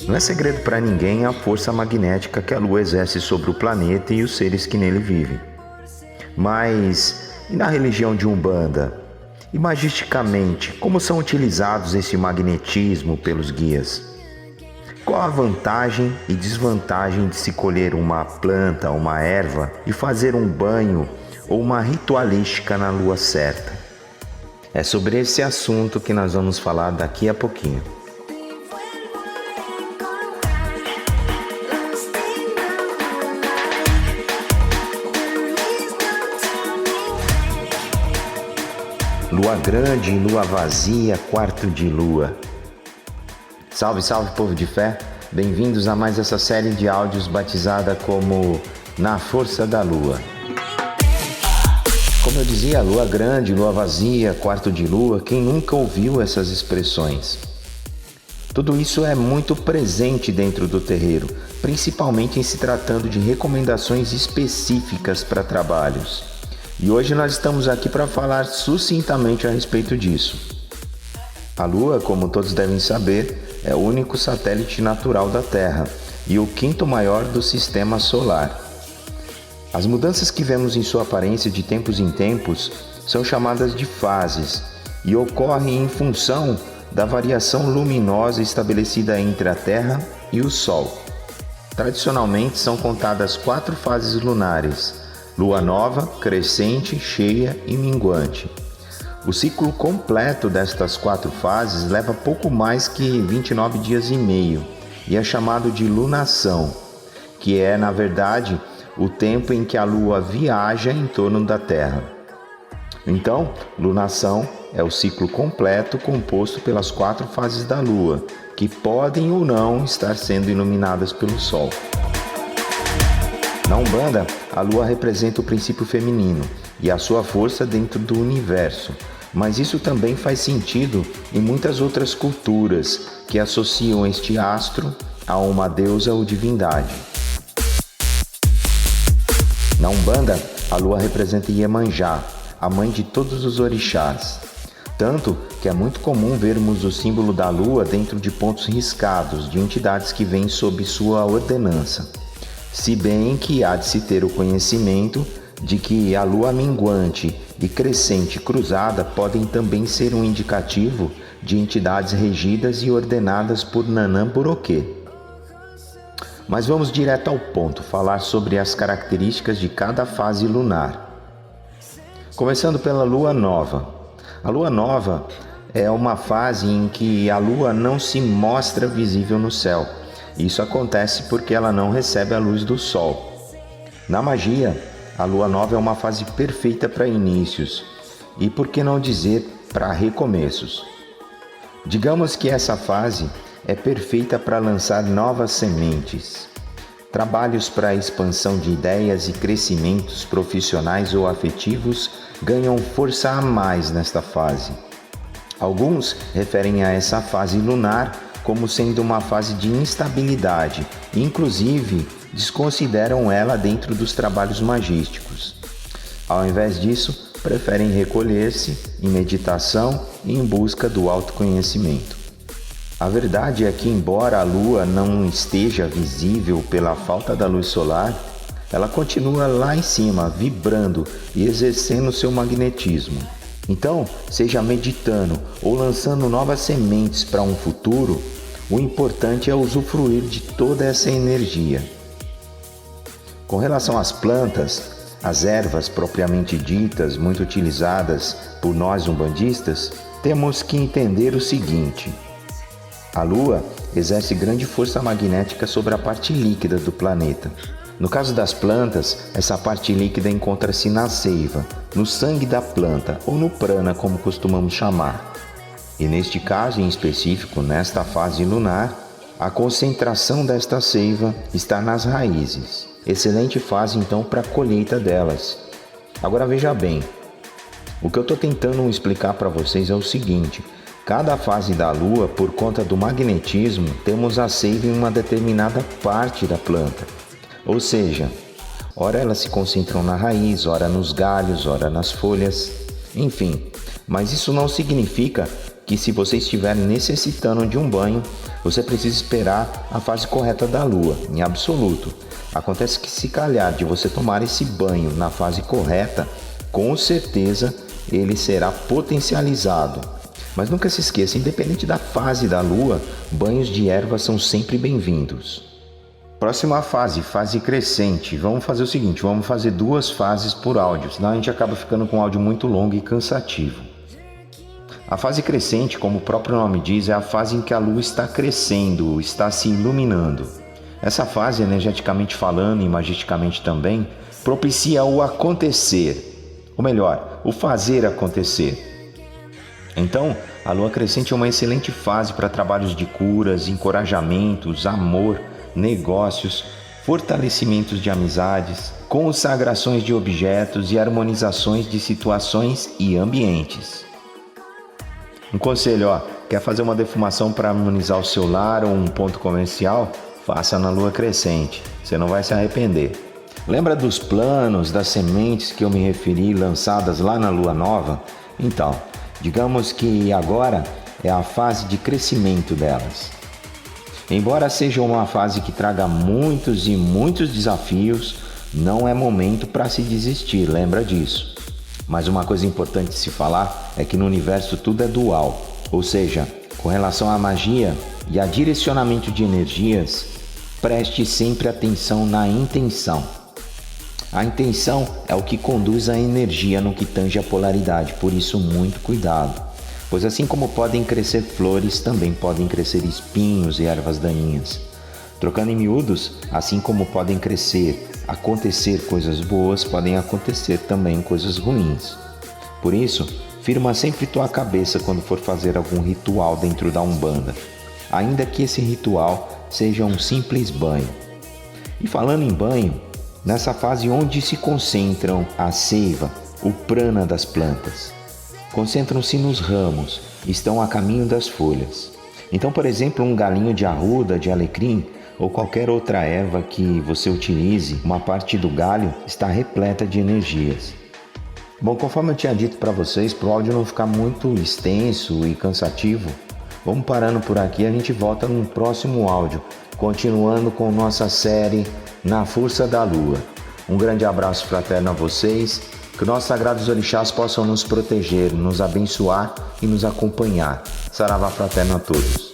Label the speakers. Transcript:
Speaker 1: Não é segredo para ninguém a força magnética que a Lua exerce sobre o planeta e os seres que nele vivem. Mas, e na religião de Umbanda? Imagisticamente, como são utilizados esse magnetismo pelos guias? Qual a vantagem e desvantagem de se colher uma planta, uma erva e fazer um banho ou uma ritualística na lua certa? É sobre esse assunto que nós vamos falar daqui a pouquinho. Lua grande, lua vazia, quarto de lua. Salve, salve, povo de fé! Bem-vindos a mais essa série de áudios batizada como Na Força da Lua. Como eu dizia, lua grande, lua vazia, quarto de lua, quem nunca ouviu essas expressões? Tudo isso é muito presente dentro do terreiro, principalmente em se tratando de recomendações específicas para trabalhos. E hoje nós estamos aqui para falar sucintamente a respeito disso. A Lua, como todos devem saber, é o único satélite natural da Terra e o quinto maior do sistema solar. As mudanças que vemos em sua aparência de tempos em tempos são chamadas de fases e ocorrem em função da variação luminosa estabelecida entre a Terra e o Sol. Tradicionalmente são contadas 4 fases lunares: lua nova, crescente, cheia e minguante. O ciclo completo destas 4 fases leva pouco mais que 29 dias e meio e é chamado de lunação, que é, na verdade, o tempo em que a lua viaja em torno da Terra. Então, lunação é o ciclo completo composto pelas 4 fases da lua, que podem ou não estar sendo iluminadas pelo Sol. Na Umbanda, a lua representa o princípio feminino e a sua força dentro do universo, mas isso também faz sentido em muitas outras culturas que associam este astro a uma deusa ou divindade. Na Umbanda, a lua representa Iemanjá, a mãe de todos os orixás, tanto que é muito comum vermos o símbolo da lua dentro de pontos riscados de entidades que vêm sob sua ordenança. Se bem que há de se ter o conhecimento de que a lua minguante e crescente cruzada podem também ser um indicativo de entidades regidas e ordenadas por Nanã Boroquê. Mas vamos direto ao ponto, falar sobre as características de cada fase lunar. Começando pela lua nova. A lua nova é uma fase em que a lua não se mostra visível no céu. Isso acontece porque ela não recebe a luz do sol. Na magia, a lua nova é uma fase perfeita para inícios e, por que não dizer, para recomeços. Digamos que essa fase é perfeita para lançar novas sementes. Trabalhos para a expansão de ideias e crescimentos profissionais ou afetivos ganham força a mais nesta fase. Alguns referem a essa fase lunar como sendo uma fase de instabilidade, e inclusive desconsideram ela dentro dos trabalhos magísticos. Ao invés disso, preferem recolher-se em meditação e em busca do autoconhecimento. A verdade é que, embora a lua não esteja visível pela falta da luz solar, ela continua lá em cima, vibrando e exercendo seu magnetismo. Então, seja meditando ou lançando novas sementes para um futuro, o importante é usufruir de toda essa energia. Com relação às plantas, as ervas propriamente ditas, muito utilizadas por nós umbandistas, temos que entender o seguinte: a Lua exerce grande força magnética sobre a parte líquida do planeta. No caso das plantas, essa parte líquida encontra-se na seiva, no sangue da planta ou no prana, como costumamos chamar. E neste caso em específico, nesta fase lunar, a concentração desta seiva está nas raízes. Excelente fase então para a colheita delas. Agora veja bem, o que eu estou tentando explicar para vocês é o seguinte: cada fase da Lua, por conta do magnetismo, temos a seiva em uma determinada parte da planta. Ou seja, ora elas se concentram na raiz, ora nos galhos, ora nas folhas, enfim. Mas isso não significa que se você estiver necessitando de um banho, você precisa esperar a fase correta da lua, em absoluto. Acontece que se calhar de você tomar esse banho na fase correta, com certeza ele será potencializado. Mas nunca se esqueça, independente da fase da lua, banhos de ervas são sempre bem-vindos. Próxima fase, fase crescente. Vamos fazer o seguinte, vamos fazer 2 fases por áudio, senão a gente acaba ficando com um áudio muito longo e cansativo. A fase crescente, como o próprio nome diz, é a fase em que a lua está crescendo, está se iluminando. Essa fase, energeticamente falando e magisticamente também, propicia o acontecer, ou melhor, o fazer acontecer. Então, a lua crescente é uma excelente fase para trabalhos de curas, encorajamentos, amor, negócios, fortalecimentos de amizades, consagrações de objetos e harmonizações de situações e ambientes. Um conselho, quer fazer uma defumação para harmonizar o seu lar ou um ponto comercial? Faça na lua crescente, você não vai se arrepender. Lembra dos planos, das sementes que eu me referi lançadas lá na lua nova? Então, digamos que agora é a fase de crescimento delas. Embora seja uma fase que traga muitos e muitos desafios, não é momento para se desistir, lembra disso. Mas uma coisa importante de se falar é que no universo tudo é dual, ou seja, com relação à magia e a direcionamento de energias, preste sempre atenção na intenção. A intenção é o que conduz a energia no que tange a polaridade, por isso muito cuidado. Pois assim como podem crescer flores, também podem crescer espinhos e ervas daninhas. Trocando em miúdos, assim como podem acontecer coisas boas, podem acontecer também coisas ruins. Por isso, firma sempre tua cabeça quando for fazer algum ritual dentro da Umbanda, ainda que esse ritual seja um simples banho. E falando em banho, nessa fase onde se concentram a seiva, o prana das plantas, concentram-se nos ramos, estão a caminho das folhas. Então, por exemplo, um galinho de arruda, de alecrim ou qualquer outra erva que você utilize, uma parte do galho está repleta de energias. Bom, conforme eu tinha dito para vocês, para o áudio não ficar muito extenso e cansativo, vamos parando por aqui, a gente volta no próximo áudio, continuando com nossa série Na Força da Lua. Um grande abraço fraterno a vocês, que nossos sagrados orixás possam nos proteger, nos abençoar e nos acompanhar. Saravá fraterno a todos.